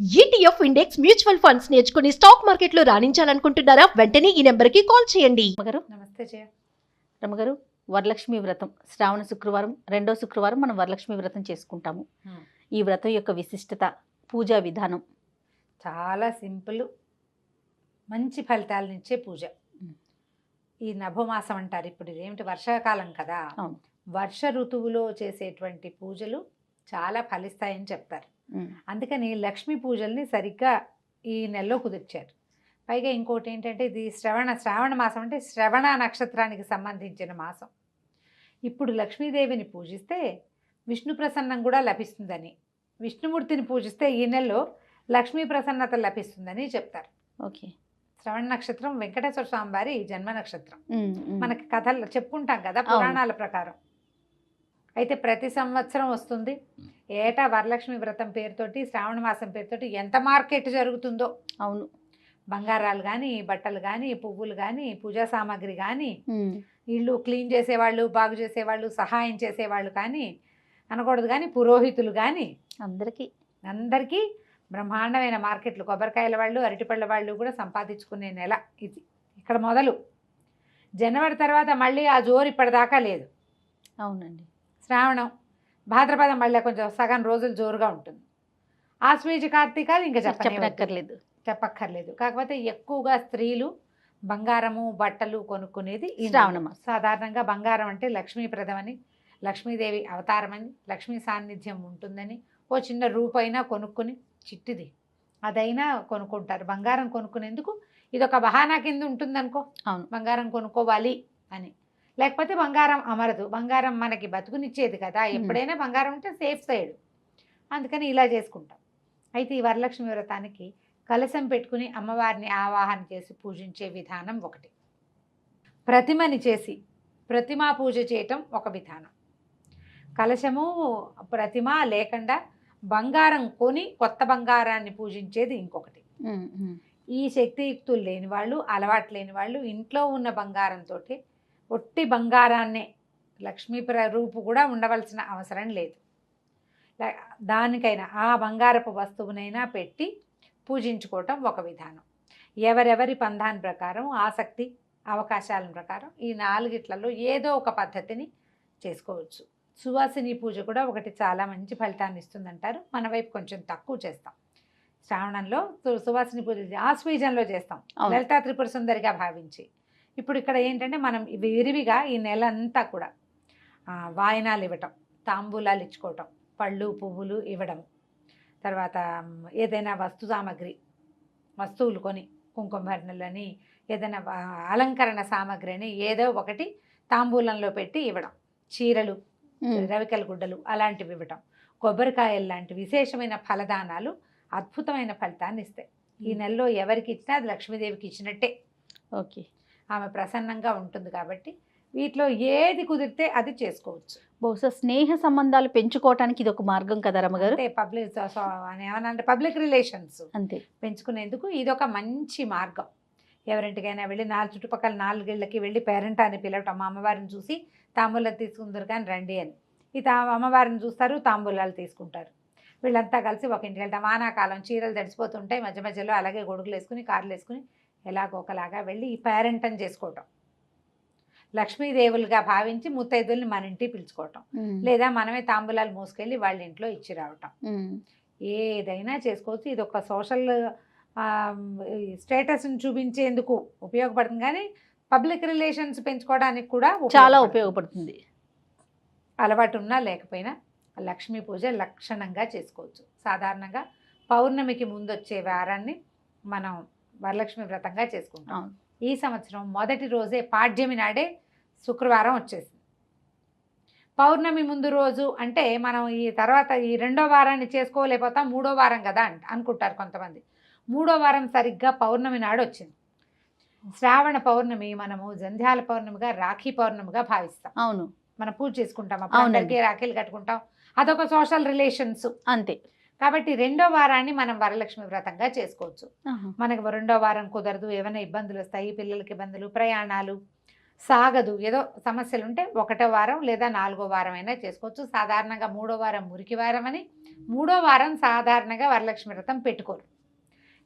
ETF index mutual funds నేర్చుకుని stock మార్కెట్లో రాణించాలనుకుంటున్నారా? వెంటనే ఈ నెంబర్కి కాల్ చేయండి. రమగారు నమస్తే జయ. రమగారు, వరలక్ష్మి వ్రతం శ్రావణ శుక్రవారం, రెండో శుక్రవారం మనం వరలక్ష్మి వ్రతం చేసుకుంటాము. ఈ వ్రతం యొక్క విశిష్టత, పూజా విధానం చాలా సింపుల్, మంచి ఫలితాలనిచ్చే పూజ. ఈ నభమాసం అంటారు, ఇప్పుడు ఇదేమిటి వర్షాకాలం కదా, అవును. వర్ష ఋతువులో చేసేటువంటి పూజలు చాలా ఫలిస్తాయని చెప్తారు. అందుకని లక్ష్మీ పూజల్ని సరిగ్గా ఈ నెలలో కుదిర్చారు. పైగా ఇంకోటి ఏంటంటే, ఇది శ్రావణ మాసం అంటే శ్రవణ నక్షత్రానికి సంబంధించిన మాసం. ఇప్పుడు లక్ష్మీదేవిని పూజిస్తే విష్ణు ప్రసన్నం కూడా లభిస్తుందని, విష్ణుమూర్తిని పూజిస్తే ఈ నెలలో లక్ష్మీ ప్రసన్నత లభిస్తుందని చెప్తారు. ఓకే. శ్రవణ నక్షత్రం వెంకటేశ్వర స్వామి వారి జన్మ నక్షత్రం. మనకి కథలు చెప్పుకుంటాం కదా పురాణాల ప్రకారం. అయితే ప్రతి సంవత్సరం వస్తుంది. ఏటా వరలక్ష్మి వ్రతం పేరుతోటి, శ్రావణ మాసం పేరుతోటి ఎంత మార్కెట్ జరుగుతుందో. అవును. బంగారాలు కానీ, బట్టలు కానీ, పువ్వులు కానీ, పూజా సామాగ్రి కానీ, ఇళ్ళు క్లీన్ చేసేవాళ్ళు, బాగు చేసేవాళ్ళు, సహాయం చేసేవాళ్ళు కానీ అనకూడదు, కానీ పురోహితులు కానీ అందరికీ బ్రహ్మాండమైన మార్కెట్లు. కొబ్బరికాయల వాళ్ళు, అరటిపళ్ళ వాళ్ళు కూడా సంపాదించుకునే నెల ఇది. ఇక్కడ మొదలు జనవరి తర్వాత మళ్ళీ ఆ జోరు ఇప్పటిదాకా లేదు. అవునండి. శ్రావణం, భాద్రపదం మళ్ళీ కొంచెం సగం రోజులు జోరుగా ఉంటుంది. ఆశ్వేజ కార్తీకాలు ఇంకా చెప్పక్కర్లేదు. కాకపోతే ఎక్కువగా స్త్రీలు బంగారము, బట్టలు కొనుక్కునేది ఈ శ్రావణం. సాధారణంగా బంగారం అంటే లక్ష్మీప్రదమని, లక్ష్మీదేవి అవతారమని, లక్ష్మీ సాన్నిధ్యం ఉంటుందని ఓ చిన్న రూపైనా కొనుక్కుని, చిట్టిది అదైనా కొనుక్కుంటారు. బంగారం కొనుక్కునేందుకు ఇదొక బహానా కింద ఉంటుందనుకో, బంగారం కొనుక్కోవాలి అని. లేకపోతే బంగారం అమరదు, బంగారం మనకి బతుకునిచ్చేది కదా, ఎప్పుడైనా బంగారం ఉంటే సేఫ్ సైడ్, అందుకని ఇలా చేసుకుంటాం. అయితే ఈ వరలక్ష్మి వ్రతానికి కలశం పెట్టుకుని అమ్మవారిని ఆవాహన చేసి పూజించే విధానం ఒకటి. ప్రతిమని చేసి ప్రతిమా పూజ చేయటం ఒక విధానం. కలశము, ప్రతిమ లేకుండా బంగారం కొని కొత్త బంగారాన్ని పూజించేది ఇంకొకటి. ఈ శక్తియుక్తులు లేని వాళ్ళు, అలవాటు లేని వాళ్ళు ఇంట్లో ఉన్న బంగారంతో ఒట్టి బంగారాన్నే, లక్ష్మీ రూపు కూడా ఉండవలసిన అవసరం లేదు, దానికైనా ఆ బంగారపు వస్తువునైనా పెట్టి పూజించుకోవటం ఒక విధానం. ఎవరెవరి పంధాన్ ప్రకారం, ఆసక్తి అవకాశాల ప్రకారం ఈ నాలుగిట్లలో ఏదో ఒక పద్ధతిని చేసుకోవచ్చు. సువాసిని పూజ కూడా ఒకటి చాలా మంచి ఫలితాన్ని ఇస్తుందంటారు. మన వైపు కొంచెం తక్కువ చేస్తాం. శ్రావణంలో సువాసిని పూజ ఆశ్వీజంలో చేస్తాం, లలితా త్రిపుర సుందరిగా భావించి. ఇప్పుడు ఇక్కడ ఏంటంటే, మనం విరివిగా ఈ నెల అంతా కూడా వాయనాలు ఇవ్వటం, తాంబూలాలు ఇచ్చుకోవటం, పళ్ళు పువ్వులు ఇవ్వడం, తర్వాత ఏదైనా వస్తువులు కొని, కుంకుమ భరణలని, ఏదైనా అలంకరణ సామాగ్రి అని ఏదో ఒకటి తాంబూలంలో పెట్టి ఇవ్వడం, చీరలు, రవికల గుడ్డలు అలాంటివి ఇవ్వటం, కొబ్బరికాయలు లాంటి విశేషమైన ఫలదానాలు అద్భుతమైన ఫలితాన్ని ఇస్తాయి. ఈ నెలలో ఎవరికి ఇచ్చినా అది లక్ష్మీదేవికి ఇచ్చినట్టే. ఓకే. ఆమె ప్రసన్నంగా ఉంటుంది కాబట్టి వీటిలో ఏది కుదిరితే అది చేసుకోవచ్చు. బహుశా స్నేహ సంబంధాలు పెంచుకోవటానికి ఇది ఒక మార్గం కదా రమగారు? అంటే పబ్లిక్ రిలేషన్స్ అంతే పెంచుకునేందుకు ఇది ఒక మంచి మార్గం. ఎవరింటికైనా వెళ్ళి చుట్టుపక్కల 4 ఇళ్ళకి వెళ్ళి పేరెంట్ అని పిలవటం, మా అమ్మవారిని చూసి తాంబూలాలు తీసుకుందరు కానీ రండి అని. అమ్మవారిని చూస్తారు, తాంబూలాలు తీసుకుంటారు. వీళ్ళంతా కలిసి ఒక ఇంటికి వెళ్తాం. వానాకాలం చీరలు తడిసిపోతుంటాయి, మధ్య మధ్యలో అలాగే గొడుగులు వేసుకుని, కార్లు వేసుకుని ఎలాగోకలాగా వెళ్ళి ఈ పేరెంటని చేసుకోవటం, లక్ష్మీదేవులుగా భావించి ముత్తైదుల్ని మన ఇంటికి పిలుచుకోవటం, లేదా మనమే తాంబూలాలు మోసుకెళ్ళి వాళ్ళ ఇంట్లో ఇచ్చి రావటం, ఏదైనా చేసుకోవచ్చు. ఇది ఒక సోషల్ స్టేటస్ని చూపించేందుకు ఉపయోగపడుతుంది, కానీ పబ్లిక్ రిలేషన్స్ పెంచుకోవడానికి కూడా చాలా ఉపయోగపడుతుంది. అలవాటు ఉన్నా లేకపోయినా లక్ష్మీ పూజ లక్షణంగా చేసుకోవచ్చు. సాధారణంగా పౌర్ణమికి ముందు వచ్చే వారాన్ని మనం వరలక్ష్మి వ్రతంగా చేసుకుంటాం. ఈ సంవత్సరం మొదటి రోజే పాడ్యమి నాడే శుక్రవారం వచ్చేసింది. పౌర్ణమి ముందు రోజు అంటే మనం ఈ తర్వాత ఈ 2వ వారాన్ని చేసుకోలేకపోతాం, 3వ వారం కదా అనుకుంటారు కొంతమంది. 3వ వారం సరిగ్గా పౌర్ణమి నాడు వచ్చింది. శ్రావణ పౌర్ణమి మనము జంధ్యాల పౌర్ణమిగా, రాఖీ పౌర్ణమిగా భావిస్తాం. అవును, మనం పూజ చేసుకుంటాం, అందరికీ రాఖీలు కట్టుకుంటాం, అదొక సోషల్ రిలేషన్స్ అంతే. కాబట్టి 2వ వారాన్ని మనం వరలక్ష్మి వ్రతంగా చేసుకోవచ్చు. మనకు 2వ వారం కుదరదు, ఏమైనా ఇబ్బందులు వస్తాయి, పిల్లలకి ఇబ్బందులు, ప్రయాణాలు, సాగదు, ఏదో సమస్యలు ఉంటే 1వ వారం లేదా 4వ వారం అయినా చేసుకోవచ్చు. సాధారణంగా 3వ వారం మురికి వారం అని, 3వ వారం సాధారణంగా వరలక్ష్మి వ్రతం పెట్టుకోరు.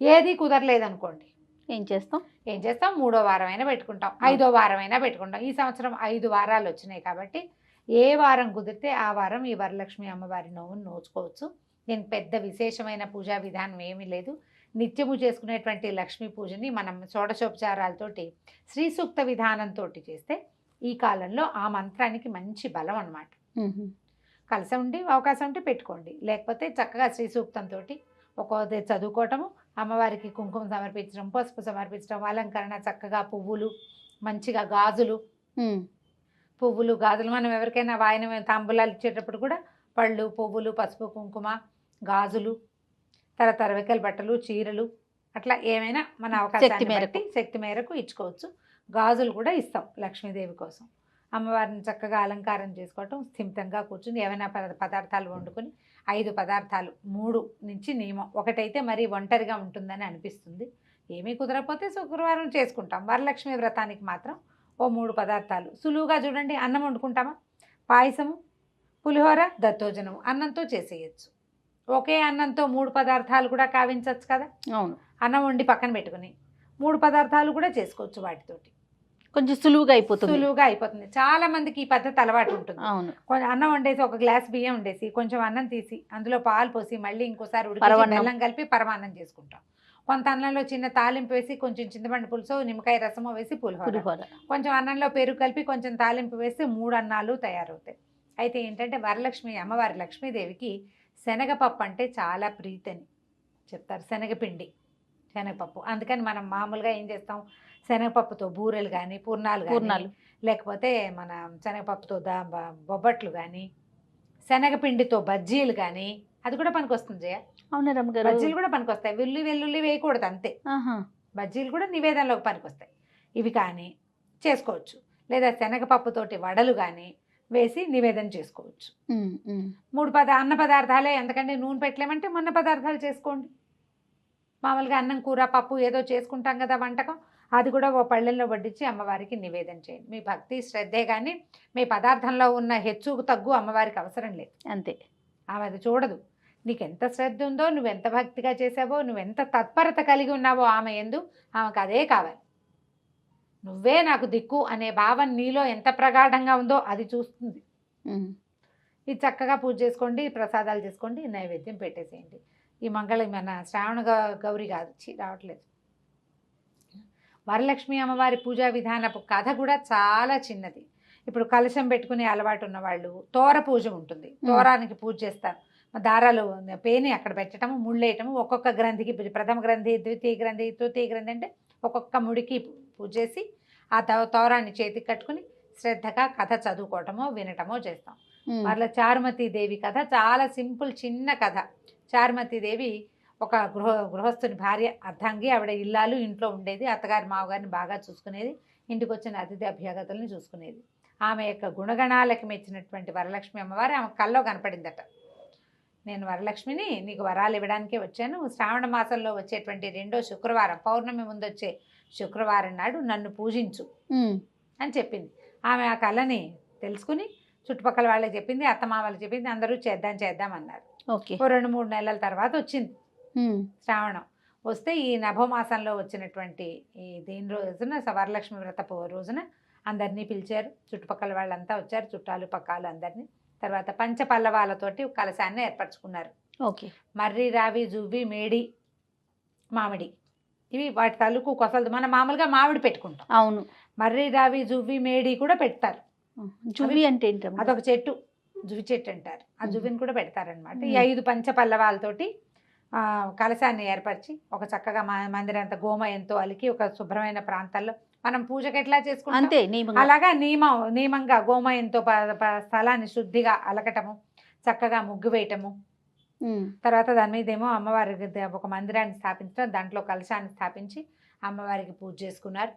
ఏది కుదరలేదనుకోండి ఏం చేస్తాం 3వ వారం అయినా పెట్టుకుంటాం, 5వ వారం అయినా పెట్టుకుంటాం. ఈ సంవత్సరం 5 వారాలు వచ్చినాయి కాబట్టి ఏ వారం కుదిరితే ఆ వారం ఈ వరలక్ష్మి అమ్మవారి నోమును నోచుకోవచ్చు. దీనికి పెద్ద విశేషమైన పూజా విధానం ఏమీ లేదు. నిత్యము చేసుకునేటువంటి లక్ష్మీ పూజని మనం షోడశోపచారాలతోటి శ్రీ సూక్త విధానంతో చేస్తే ఈ కాలంలో ఆ మంత్రానికి మంచి బలం అన్నమాట. కలిసి ఉండి అవకాశం ఉంటే పెట్టుకోండి, లేకపోతే చక్కగా శ్రీ సూక్తంతో ఒక్కొక్కటి చదువుకోవటము, అమ్మవారికి కుంకుమ సమర్పించడం, పసుపు సమర్పించడం, అలంకరణ చక్కగా పువ్వులు, మంచిగా గాజులు, పువ్వులు గాజులు. మనం ఎవరికైనా వాయన తాంబూలాలు ఇచ్చేటప్పుడు కూడా పళ్ళు, పువ్వులు, పసుపు, కుంకుమ, గాజులు, తర్వాత రవికల బట్టలు, చీరలు, అట్లా ఏమైనా మన అవకాశం శక్తి మేరకు ఇచ్చుకోవచ్చు. గాజులు కూడా ఇస్తాం లక్ష్మీదేవి కోసం. అమ్మవారిని చక్కగా అలంకారం చేసుకోవటం, స్థిమితంగా కూర్చుని ఏమైనా పదార్థాలు వండుకొని 5 పదార్థాలు 3 నుంచి నియమం. ఒకటైతే మరి ఒంటరిగా ఉంటుందని అనిపిస్తుంది, ఏమీ కుదరకపోతే శుక్రవారం చేసుకుంటాం. వరలక్ష్మి వ్రతానికి మాత్రం ఓ 3 పదార్థాలు సులువుగా చూడండి. అన్నం వండుకుంటామా, పాయసము, పులిహోర, దత్తోజనం అన్నంతో చేసేయచ్చు. ఒకే అన్నంతో 3 పదార్థాలు కూడా కావించవచ్చు కదా. అవును, అన్నం వండి పక్కన పెట్టుకుని 3 పదార్థాలు కూడా చేసుకోవచ్చు. వాటితోటి కొంచెం సులువుగా అయిపోతుంది. చాలా మందికి ఈ పద్ధతి అలవాటు ఉంటుంది. అవును, కొంచెం అన్నం వండేసి ఒక గ్లాస్ బియ్యం వండేసి కొంచెం అన్నం తీసి అందులో పాలు పోసి మళ్ళీ ఇంకోసారి ఉడికి బెల్లం కలిపి పరమాన్నం చేసుకుంటాం. కొంత అన్నంలో చిన్న తాలింపు వేసి కొంచెం చింతపండు పులుసు, నిమ్మకాయ రసము వేసి పులిహోర, కొంచెం అన్నంలో పెరుగు కలిపి కొంచెం తాలింపు వేసి 3 అన్నాలు తయారవుతాయి. అయితే ఏంటంటే వరలక్ష్మి అమ్మవారి లక్ష్మీదేవికి శనగపప్పు అంటే చాలా ప్రీతని చెప్తారు. శనగపిండి, శనగపప్పు. అందుకని మనం మామూలుగా ఏం చేస్తాం, శనగపప్పుతో బూరెలు కానీ, పూర్ణాలు, లేకపోతే మన శనగపప్పుతో బొబ్బట్లు కానీ, శనగపిండితో బజ్జీలు కానీ, అది కూడా పనికి వస్తుంది జయ. అవునా రమ్మగారు, బజ్జీలు కూడా పనికి వస్తాయి. వెల్లుల్లి వేయకూడదు అంతే. బజ్జీలు కూడా నివేదనలోకి పనికి వస్తాయి. ఇవి కానీ చేసుకోవచ్చు. లేదా శనగపప్పుతోటి వడలు కానీ వేసి నివేదన చేసుకోవచ్చు. 3 అన్న పదార్థాలే, ఎందుకంటే నూనె పెట్టలేమంటే మొన్న పదార్థాలు చేసుకోండి. మామూలుగా అన్నం, కూర, పప్పు ఏదో చేసుకుంటాం కదా వంటకం, అది కూడా ఓ పళ్ళెల్లో వడ్డించి అమ్మవారికి నివేదన చేయండి. మీ భక్తి శ్రద్ధే కానీ మీ పదార్థంలో ఉన్న హెచ్చు తగ్గు అమ్మవారికి అవసరం లేదు. అంతే, ఆమె అది చూడదు. నీకు ఎంత శ్రద్ధ ఉందో, నువ్వెంత భక్తిగా చేసావో, నువ్వెంత తత్పరత కలిగి ఉన్నావో ఆమె యందు, ఆమెకు అదే కావాలి. నువ్వే నాకు దిక్కు అనే భావం నీలో ఎంత ప్రగాఢంగా ఉందో అది చూస్తుంది. ఇది చక్కగా పూజ చేసుకోండి, ప్రసాదాలు చేసుకోండి, నైవేద్యం పెట్టేసేయండి. ఈ మన శ్రావణ గౌరి కాదు, రావట్లేదు. వరలక్ష్మి అమ్మవారి పూజా విధానపు కథ కూడా చాలా చిన్నది. ఇప్పుడు కలశం పెట్టుకునే అలవాటు ఉన్న వాళ్ళు తోర పూజ ఉంటుంది, తోరానికి పూజ చేస్తారు. దారాలు పేని అక్కడ పెట్టడము, ముళ్ళేయటము, ఒక్కొక్క గ్రంథికి ప్రథమ గ్రంథి, ద్వితీయ గ్రంథి, తృతీయ గ్రంథి అంటే ఒక్కొక్క ముడికి పూజ చేసి ఆ తోరాన్ని చేతికి కట్టుకుని శ్రద్ధగా కథ చదువుకోవటమో వినటమో చేస్తాం. మరలా చారుమతి దేవి కథ చాలా సింపుల్, చిన్న కథ. చారుమతి దేవి ఒక గృహస్థుని భార్య, అర్ధాంగి. ఆవిడ ఇల్లాలు, ఇంట్లో ఉండేది, అత్తగారి మామగారిని బాగా చూసుకునేది, ఇంటికి వచ్చిన అతిథి అభ్యాగతుల్ని చూసుకునేది. ఆమె యొక్క గుణగణాలకు మెచ్చినటువంటి వరలక్ష్మి అమ్మవారు ఆమె కల్లో కనపడిందట. నేను వరలక్ష్మిని, నీకు వరాలు ఇవ్వడానికే వచ్చాను. శ్రావణ మాసంలో వచ్చేటువంటి 2వ శుక్రవారం, పౌర్ణమి ముందు వచ్చే శుక్రవారం నాడు నన్ను పూజించు అని చెప్పింది. ఆమె ఆ కళని తెలుసుకుని చుట్టుపక్కల వాళ్ళకి చెప్పింది, అత్తమామలకు చెప్పింది. అందరూ చేద్దాం అన్నారు. ఓ 2-3 నెలల తర్వాత వచ్చింది శ్రావణం. వస్తే ఈ నభమాసంలో వచ్చినటువంటి దీని రోజున, వరలక్ష్మి వ్రతపు రోజున అందరినీ పిలిచారు. చుట్టుపక్కల వాళ్ళంతా వచ్చారు, చుట్టాలు పక్కాలు అందరినీ. తర్వాత పంచపల్లవాలతోటి కలశాన్ని ఏర్పరచుకున్నారు. మర్రి, రావి, జువ్వి, మేడి, మామిడి, ఇవి వాటి తలుకు కొసలు. మనం మామూలుగా మామిడి పెట్టుకుంటాం. అవును, మర్రి, రావి, జువ్వి, మేడి కూడా పెడతారు. జువ్వి అంటే అదొక చెట్టు, జువ్వి చెట్టు అంటారు. ఆ జువ్విని కూడా పెడతారనమాట. ఈ 5 పంచపల్లవాలతోటి కలశాన్ని ఏర్పరిచి ఒక చక్కగా మందిరంత గోమయంతో అలికి ఒక శుభ్రమైన ప్రాంతాల్లో మనం పూజకి ఎట్లా చేసుకుంటాం అలాగా నియమంగా గోమయంతో స్థలాన్ని శుద్ధిగా అలకటము, చక్కగా ముగ్గు వేయటము. తర్వాత దాని మీద ఏమో అమ్మవారికి ఒక మందిరాన్ని స్థాపించడం, దాంట్లో కలశాన్ని స్థాపించి అమ్మవారికి పూజ చేసుకున్నారు.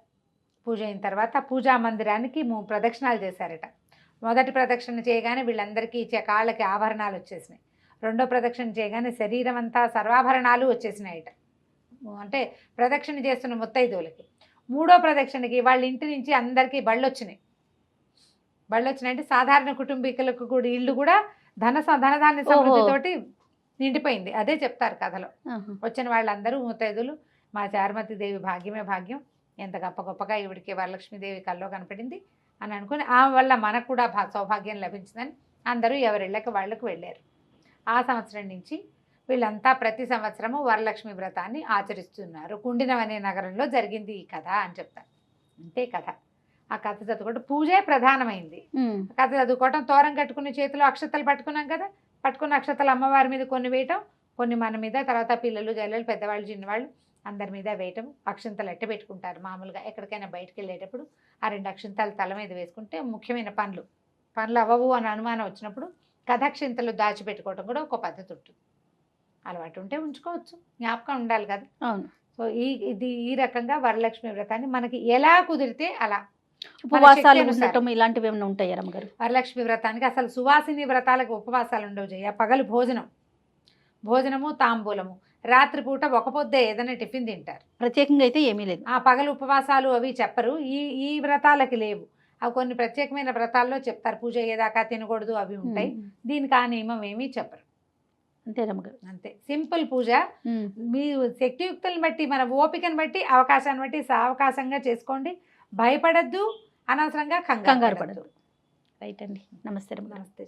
పూజ అయిన తర్వాత పూజా మందిరానికి 3 ప్రదక్షిణాలు చేశారట. మొదటి ప్రదక్షిణ చేయగానే వీళ్ళందరికీ కాళ్ళకి ఆభరణాలు వచ్చేసినాయి. 2వ ప్రదక్షిణ చేయగానే శరీరం అంతా సర్వాభరణాలు వచ్చేసినాయట, అంటే ప్రదక్షిణ చేస్తున్న ముత్తైదువులకి. 3వ ప్రదక్షిణకి వాళ్ళ ఇంటి నుంచి అందరికీ బళ్ళు వచ్చినాయి అంటే సాధారణ కుటుంబీకులకు కూడా ఇల్లు కూడా ధనధాన్య సమృద్ధితోటి నిండిపోయింది. అదే చెప్తారు కథలో. ఆహా. వచ్చిన వాళ్ళందరూ ముత్తైదులు మా చారుమతి దేవి భాగ్యమే భాగ్యం, ఎంత గొప్పగా ఈవిడికి వరలక్ష్మీదేవి కల్లో కనపడింది అని అనుకుని ఆమె వల్ల మనకు కూడా సౌభాగ్యం లభించిందని అందరూ ఎవరిళ్ళకి వాళ్ళకు వెళ్ళారు. ఆ సంవత్సరం నుంచి వీళ్ళంతా ప్రతి సంవత్సరము వరలక్ష్మి వ్రతాన్ని ఆచరిస్తున్నారు. కుండినం అనే నగరంలో జరిగింది ఈ కథ అని చెప్తారు. అంతే కథ. ఆ కథ చదువుకోవడం పూజే ప్రధానమైంది. కథ చదువుకోవటం, తోరం కట్టుకుని చేతిలో అక్షతలు పట్టుకున్నాం కదా, పట్టుకున్న అక్షతలు అమ్మవారి మీద కొన్ని వేయటం, కొన్ని మన మీద, తర్వాత పిల్లలు జల్లలు పెద్దవాళ్ళు చిన్నవాళ్ళు అందరి మీద వేయటం. అక్షంతలు అట్ట పెట్టుకుంటారు మామూలుగా. ఎక్కడికైనా బయటకు వెళ్ళేటప్పుడు ఆ 2 అక్షంతలు తల మీద వేసుకుంటే ముఖ్యమైన పనులు అవ్వవు అని అనుమానం వచ్చినప్పుడు కథాక్షింతలు దాచిపెట్టుకోవడం కూడా ఒక పద్ధతి ఉంటుంది. అలవాటు ఉంటే ఉంచుకోవచ్చు, జ్ఞాపకం ఉండాలి కదా. అవును. సో ఈ రకంగా వరలక్ష్మి వ్రతాన్ని మనకి ఎలా కుదిరితే అలా ఉపవాసాలు ఉండటం ఇలాంటివి ఏమైనా ఉంటాయి రమ్మగారు? వరలక్ష్మి వ్రతానికి అసలు సువాసిని వ్రతాలకు ఉపవాసాలు ఉండవు జయ. పగలు భోజనము తాంబూలము, రాత్రిపూట ఒక పొద్దే ఏదైనా టిఫిన్ తింటారు. ప్రత్యేకంగా అయితే ఏమీ లేదు. ఆ పగలు ఉపవాసాలు అవి చెప్పరు. ఈ వ్రతాలకి లేవు. అవి కొన్ని ప్రత్యేకమైన వ్రతాల్లో చెప్తారు. పూజ అయ్యేదాకా తినకూడదు అవి ఉంటాయి. దీనికి ఆ నియమం ఏమీ చెప్పరు. అంతే రమ్మగారు. అంతే సింపుల్ పూజ. మీ శక్తియుక్తులను బట్టి, మన ఓపికను బట్టి, అవకాశాన్ని బట్టి సావకాశంగా చేసుకోండి. భయపడద్దు, అనవసరంగా కంగారు పడద్దు. రైట్ అండి. నమస్తే. నమస్తే.